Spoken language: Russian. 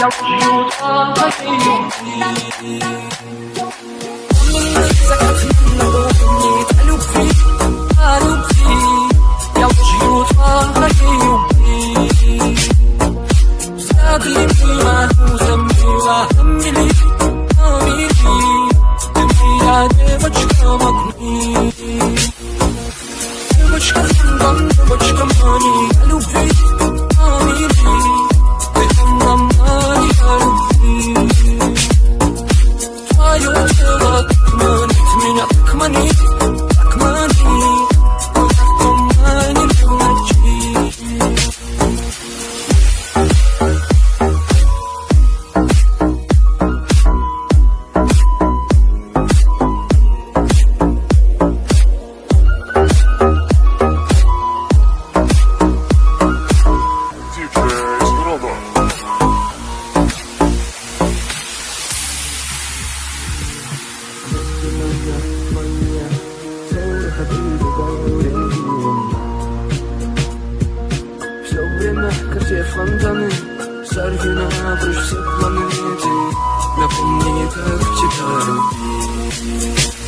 Я учу твоей любви. Лунный закат напомнит о любви, о любви. Я учу твоей любви. Взгляды мимо утомила, Амели, Амели. Ты моя девочка в огне. Девочка в фондом, девочка мани, о любви, Амели. Ты она моя любви. Твое тело так манит меня, так манит, так манит. Но так туманит в ночи. Все время, как те фонтаны, сорви напрочь все планеты. Напомни, как тебя любить.